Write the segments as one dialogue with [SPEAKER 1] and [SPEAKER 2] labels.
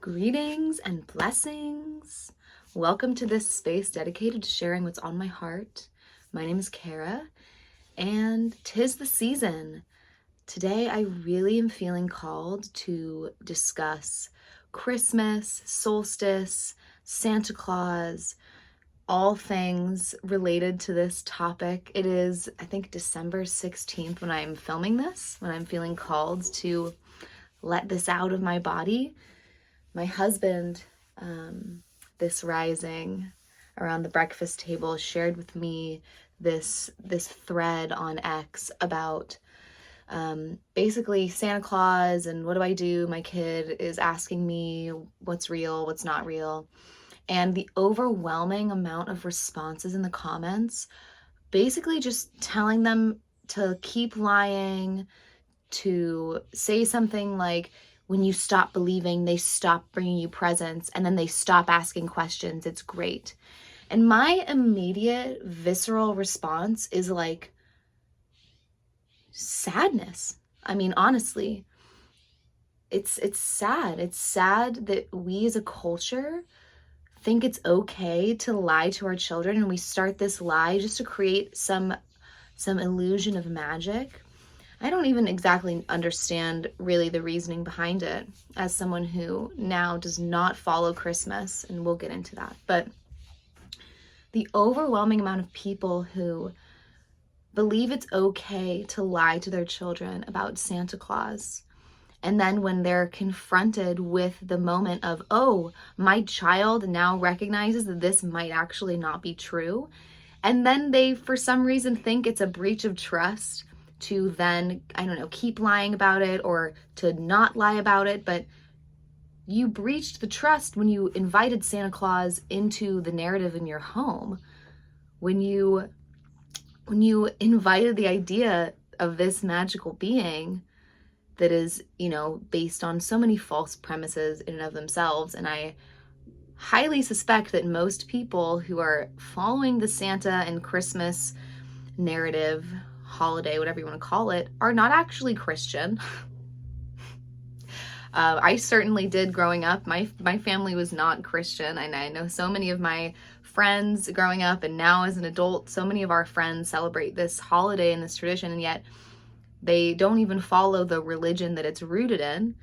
[SPEAKER 1] Greetings and blessings. Welcome to this space dedicated to sharing what's on my heart. My name is Kara, and 'tis the season. Today, I really am feeling called to discuss Christmas, solstice, Santa Claus, all things related to this topic. It is, I think, December 16th when I'm filming this, when I'm feeling called to let this out of my body. My husband, this rising around the breakfast table, shared with me this thread on X about basically Santa Claus and what do I do? My kid is asking me what's real, what's not real. And the overwhelming amount of responses in the comments, basically just telling them to keep lying, to say something like, when you stop believing, they stop bringing you presents, and then they stop asking questions. It's great. And my immediate visceral response is like sadness. I mean, honestly, it's sad. It's sad that we as a culture think it's okay to lie to our children, and we start this lie just to create some illusion of magic. I don't even exactly understand really the reasoning behind it as someone who now does not follow Christmas, and we'll get into that. But the overwhelming amount of people who believe it's okay to lie to their children about Santa Claus, and then when they're confronted with the moment of, oh, my child now recognizes that this might actually not be true, and then they, for some reason, think it's a breach of trust to then, I don't know, keep lying about it or to not lie about it. But you breached the trust when you invited Santa Claus into the narrative in your home. When you invited the idea of this magical being that is, based on so many false premises in and of themselves. And I highly suspect that most people who are following the Santa and Christmas narrative, holiday, whatever you want to call it, are not actually Christian. I certainly did growing up. My family was not Christian, and I know so many of my friends growing up, and now as an adult, so many of our friends celebrate this holiday and this tradition, and yet they don't even follow the religion that it's rooted in.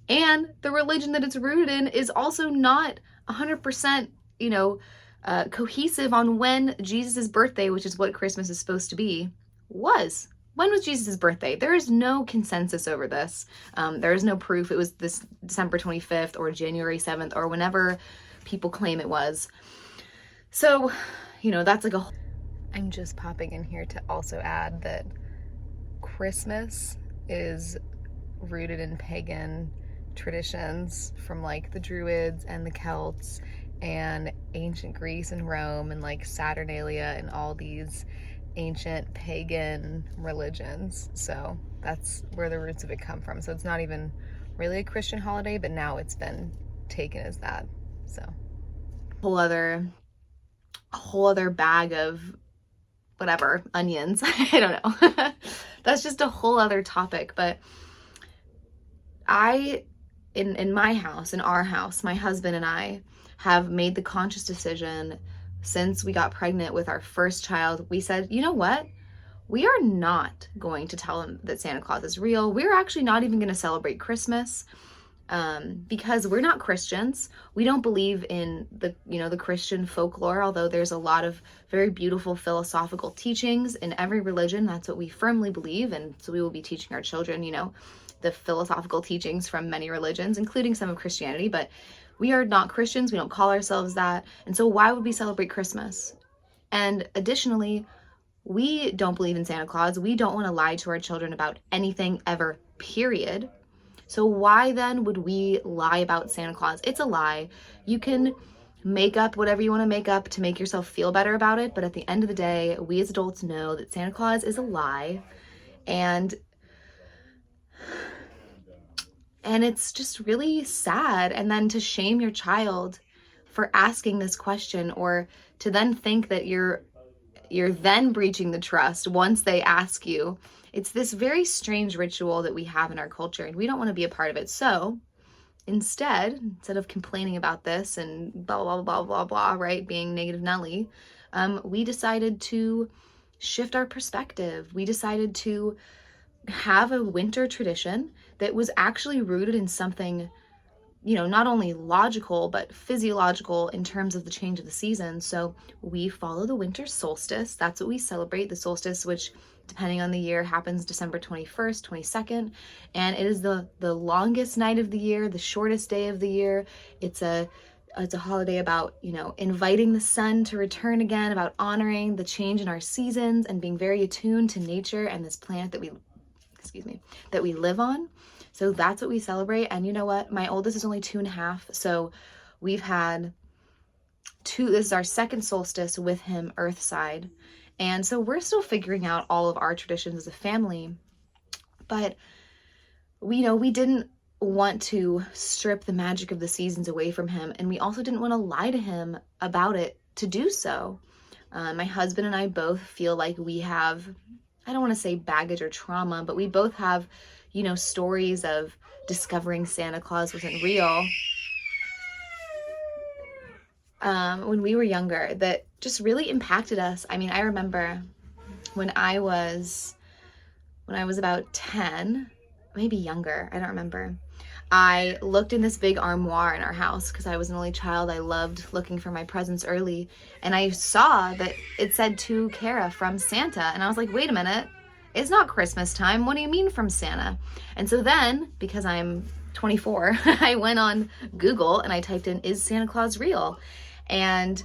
[SPEAKER 1] And the religion that it's rooted in is also not 100%, cohesive on when Jesus' birthday, which is what Christmas is supposed to be, was. When was Jesus' birthday? There is no consensus over this. There is no proof it was this December 25th or January 7th or whenever people claim it was. So, that's like I'm just popping in here to also add that Christmas is rooted in pagan traditions from like the Druids and the Celts and ancient Greece and Rome and like Saturnalia and all these ancient pagan religions. So that's where the roots of it come from. So it's not even really a Christian holiday, but now it's been taken as that. So a whole other bag of whatever, onions. I don't know. That's just a whole other topic. But in my house, in our house, my husband and I have made the conscious decision since we got pregnant with our first child. We said, you know what? We are not going to tell him that Santa Claus is real. We're actually not even going to celebrate Christmas because we're not Christians. We don't believe in the Christian folklore, although there's a lot of very beautiful philosophical teachings in every religion. That's what we firmly believe. And so we will be teaching our children, the philosophical teachings from many religions, including some of Christianity. But we are not Christians. We don't call ourselves that. And so why would we celebrate Christmas? And additionally, we don't believe in Santa Claus. We don't want to lie to our children about anything ever, period. So why then would we lie about Santa Claus? It's a lie. You can make up whatever you want to make up to make yourself feel better about it. But at the end of the day, we as adults know that Santa Claus is a lie. And it's just really sad. And then to shame your child for asking this question, or to then think that you're then breaching the trust once they ask you. It's this very strange ritual that we have in our culture, and we don't want to be a part of it. So instead of complaining about this and blah, blah, blah, blah, blah, right, being negative Nelly, we decided to shift our perspective. We decided to have a winter tradition that was actually rooted in something, not only logical, but physiological in terms of the change of the season. So we follow the winter solstice. That's what we celebrate, the solstice, which depending on the year happens December 21st, 22nd. And it is the longest night of the year, the shortest day of the year. It's a holiday about, inviting the sun to return again, about honoring the change in our seasons and being very attuned to nature and this planet that we live on. So that's what we celebrate. And you know what? My oldest is only 2.5. So we've had this is our second solstice with him Earthside. And so we're still figuring out all of our traditions as a family. But we didn't want to strip the magic of the seasons away from him. And we also didn't want to lie to him about it to do so. My husband and I both feel like we have, I don't want to say baggage or trauma, but we both have, stories of discovering Santa Claus wasn't real when we were younger that just really impacted us. I mean, I remember when I was about 10, maybe younger, I don't remember. I looked in this big armoire in our house because I was an only child. I loved looking for my presents early. And I saw that it said to Kara from Santa. And I was like, wait a minute, it's not Christmas time. What do you mean from Santa? And so then, because I'm 24, I went on Google and I typed in, is Santa Claus real? And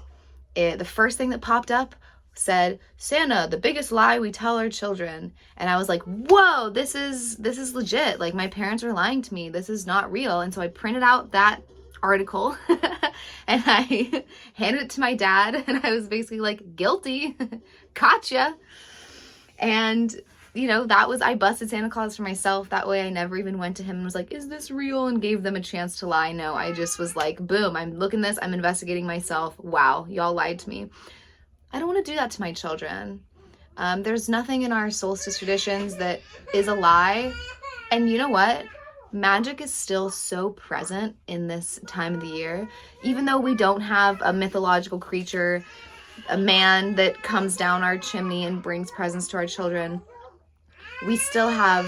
[SPEAKER 1] the first thing that popped up said, Santa, the biggest lie we tell our children. And I was like, whoa, this is legit. Like, my parents are lying to me. This is not real. And so I printed out that article and I handed it to my dad, and I was basically like, guilty, gotcha. And I busted Santa Claus for myself. That way I never even went to him and was like, is this real? And gave them a chance to lie. No, I just was like, boom, I'm looking this, I'm investigating myself. Wow, y'all lied to me. I don't want to do that to my children. There's nothing in our solstice traditions that is a lie. And you know what? Magic is still so present in this time of the year. Even though we don't have a mythological creature, a man that comes down our chimney and brings presents to our children, we still have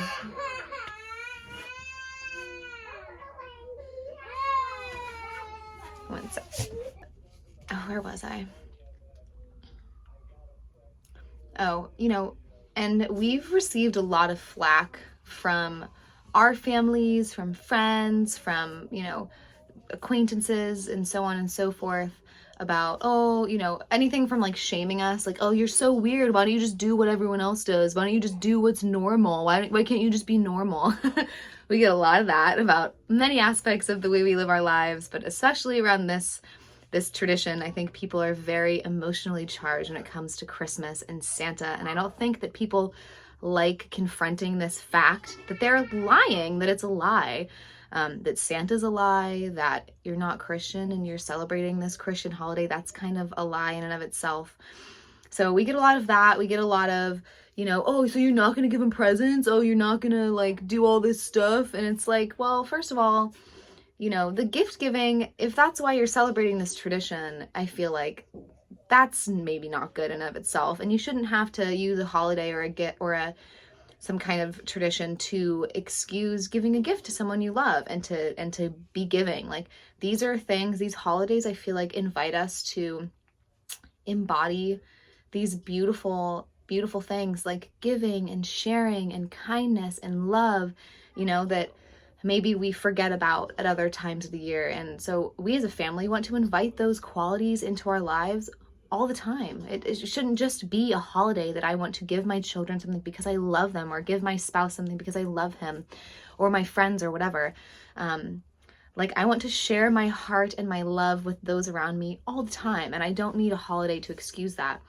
[SPEAKER 1] one sec. Oh, where was I? Oh, and we've received a lot of flack from our families, from friends, from, acquaintances, and so on and so forth about, anything from like shaming us, like, oh, you're so weird. Why don't you just do what everyone else does? Why don't you just do what's normal? Why can't you just be normal? We get a lot of that about many aspects of the way we live our lives, but especially around this tradition. I think people are very emotionally charged when it comes to Christmas and Santa. And I don't think that people like confronting this fact that they're lying, that it's a lie, that Santa's a lie, that you're not Christian and you're celebrating this Christian holiday. That's kind of a lie in and of itself. So we get a lot of that. We get a lot of, oh, so you're not going to give them presents? Oh, you're not going to like do all this stuff? And it's like, well, first of all, the gift giving, if that's why you're celebrating this tradition, I feel like that's maybe not good in and of itself. And you shouldn't have to use a holiday or some kind of tradition to excuse giving a gift to someone you love and to be giving. Like, these are things, these holidays, I feel like invite us to embody these beautiful, beautiful things like giving and sharing and kindness and love, that maybe we forget about at other times of the year. And so we as a family want to invite those qualities into our lives all the time. It shouldn't just be a holiday that I want to give my children something because I love them, or give my spouse something because I love him, or my friends or whatever. I want to share my heart and my love with those around me all the time. And I don't need a holiday to excuse that.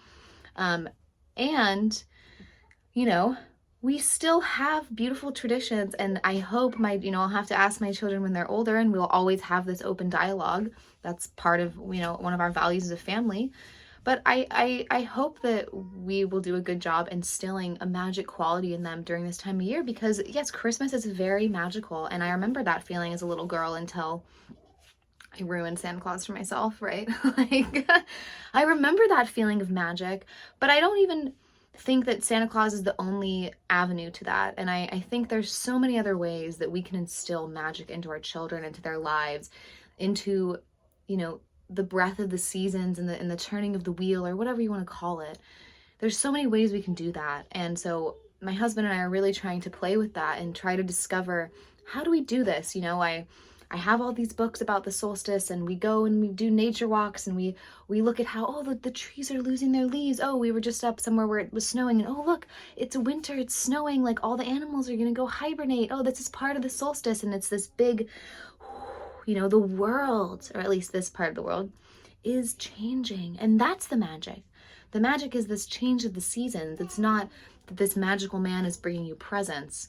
[SPEAKER 1] We still have beautiful traditions, and I hope I'll have to ask my children when they're older, and we'll always have this open dialogue. That's part of, one of our values as a family. But I hope that we will do a good job instilling a magic quality in them during this time of year, because yes, Christmas is very magical. And I remember that feeling as a little girl until I ruined Santa Claus for myself, right? Like, I remember that feeling of magic, but I don't even think that Santa Claus is the only avenue to that. And I think there's so many other ways that we can instill magic into our children, into their lives, into, you know, the breath of the seasons and the turning of the wheel, or whatever you want to call it. There's so many ways we can do that. And so my husband and I are really trying to play with that and try to discover, how do we do this? You know, I have all these books about the solstice, and we go and we do nature walks, and we look at how, oh, the trees are losing their leaves. Oh, we were just up somewhere where it was snowing, and oh, look, it's winter, it's snowing, like all the animals are going to go hibernate. Oh, this is part of the solstice, and it's this big, you know, the world, or at least this part of the world, is changing. And that's the magic. The magic is this change of the seasons. It's not that this magical man is bringing you presents.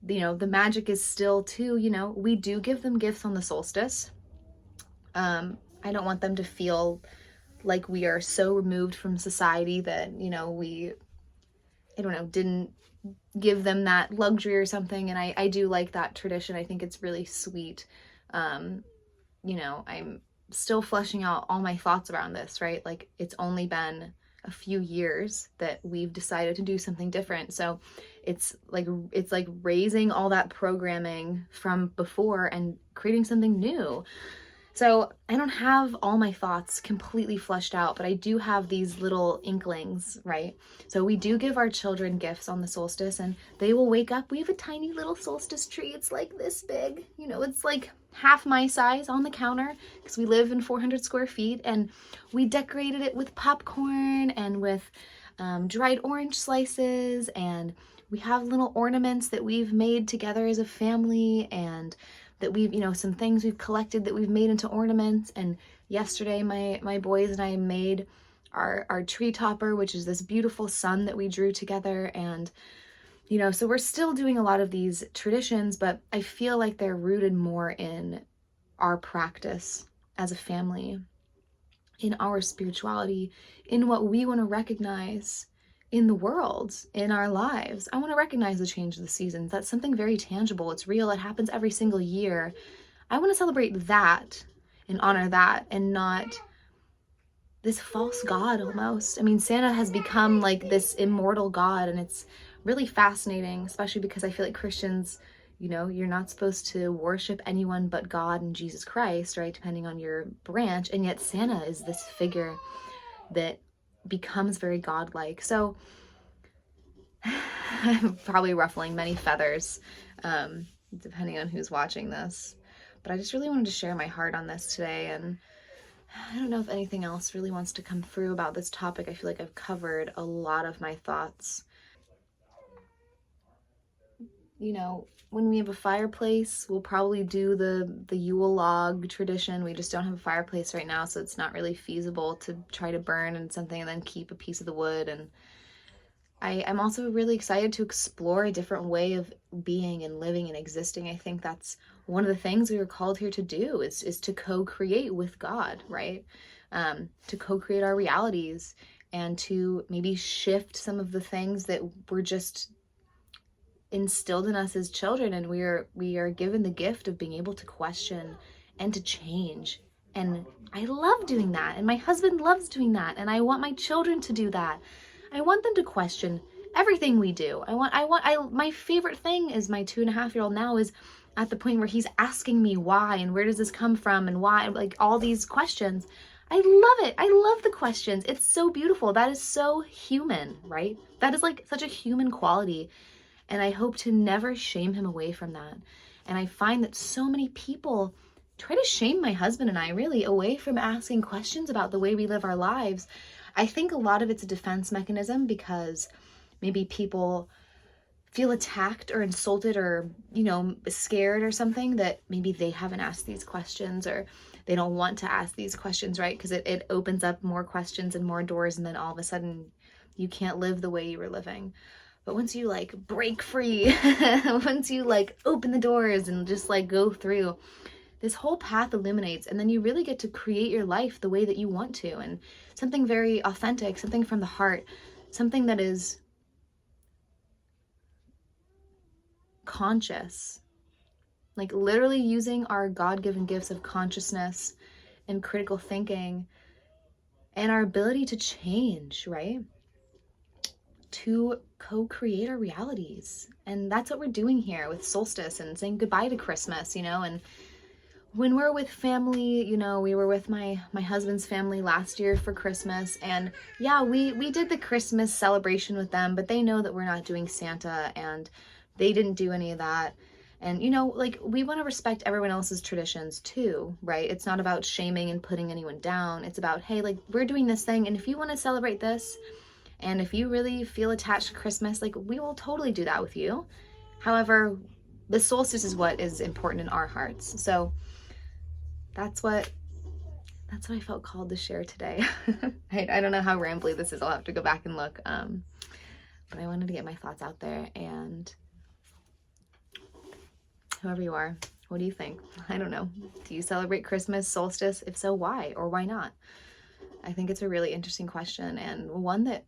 [SPEAKER 1] You know, the magic is still too, you know, we do give them gifts on the solstice. I don't want them to feel like we are so removed from society that, you know, we, I don't know, didn't give them that luxury or something. And I do like that tradition. I think it's really sweet. You know, I'm still fleshing out all my thoughts around this, right? Like, it's only been a few years that we've decided to do something different. So it's like raising all that programming from before and creating something new. So I don't have all my thoughts completely fleshed out, but I do have these little inklings, right? So we do give our children gifts on the solstice, and they will wake up. We have a tiny little solstice tree. It's like this big, you know, it's like half my size on the counter, because we live in 400 square feet, and we decorated it with popcorn and with dried orange slices, and we have little ornaments that we've made together as a family, and that we've, you know, some things we've collected that we've made into ornaments. And yesterday my boys and I made our tree topper, which is this beautiful sun that we drew together. And, you know, so we're still doing a lot of these traditions, but I feel like they're rooted more in our practice as a family, in our spirituality, in what we want to recognize in the world, in our lives. I want to recognize the change of the seasons. That's something very tangible. It's real. It happens every single year. I want to celebrate that and honor that, and not this false god almost. I mean, Santa has become like this immortal god, and it's really fascinating, especially because I feel like Christians, you know, you're not supposed to worship anyone but God and Jesus Christ, right? Depending on your branch. And yet Santa is this figure that becomes very godlike. So I'm probably ruffling many feathers, depending on who's watching this. But I just really wanted to share my heart on this today. And I don't know if anything else really wants to come through about this topic. I feel like I've covered a lot of my thoughts. You know, when we have a fireplace, we'll probably do the Yule log tradition. We just don't have a fireplace right now, so it's not really feasible to try to burn and something and then keep a piece of the wood. And I'm also really excited to explore a different way of being and living and existing. I think that's one of the things we were called here to do, is to co-create with God, right? To co-create our realities, and to maybe shift some of the things that were just instilled in us as children. And we are given the gift of being able to question and to change. And I love doing that, and my husband loves doing that, and I want my children to do that. I want them to question everything we do. My favorite thing is my 2.5-year-old now is at the point where he's asking me why, and where does this come from, and why, like all these questions. I love it. I love the questions. It's so beautiful. That is so human, right? That is like such a human quality. And I hope to never shame him away from that. And I find that so many people try to shame my husband and I really away from asking questions about the way we live our lives. I think a lot of it's a defense mechanism, because maybe people feel attacked or insulted or, you know, scared or something, that maybe they haven't asked these questions, or they don't want to ask these questions, right? Because it opens up more questions and more doors, and then all of a sudden you can't live the way you were living. But once you like break free, once you like open the doors and just like go through, this whole path illuminates, and then you really get to create your life the way that you want to, and something very authentic, something from the heart, something that is conscious, like literally using our God-given gifts of consciousness and critical thinking and our ability to change, right? To co-create our realities. And that's what we're doing here with solstice and saying goodbye to Christmas, and when we're with family, we were with my husband's family last year for Christmas, and yeah, we did the Christmas celebration with them, but they know that we're not doing Santa, and they didn't do any of that. And like, we want to respect everyone else's traditions too, right? It's not about shaming and putting anyone down. It's about, hey, like, we're doing this thing, and if you want to celebrate this, and if you really feel attached to Christmas, like, we will totally do that with you. However, the solstice is what is important in our hearts. So that's what I felt called to share today. I don't know how rambly this is. I'll have to go back and look. But I wanted to get my thoughts out there. And whoever you are, what do you think? I don't know. Do you celebrate Christmas, solstice? If so, why or why not? I think it's a really interesting question, and one that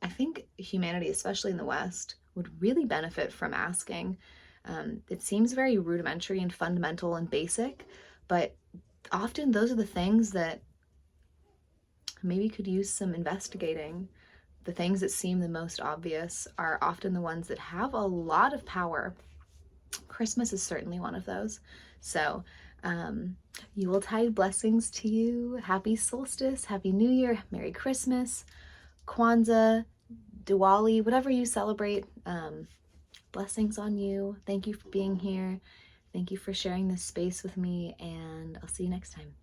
[SPEAKER 1] I think humanity, especially in the West, would really benefit from asking. It seems very rudimentary and fundamental and basic, but often those are the things that maybe could use some investigating. The things that seem the most obvious are often the ones that have a lot of power. Christmas is certainly one of those. So, Yuletide blessings to you. Happy solstice, Happy New Year, Merry Christmas, Kwanzaa, Diwali, whatever you celebrate. Blessings on you. Thank you for being here. Thank you for sharing this space with me, and I'll see you next time.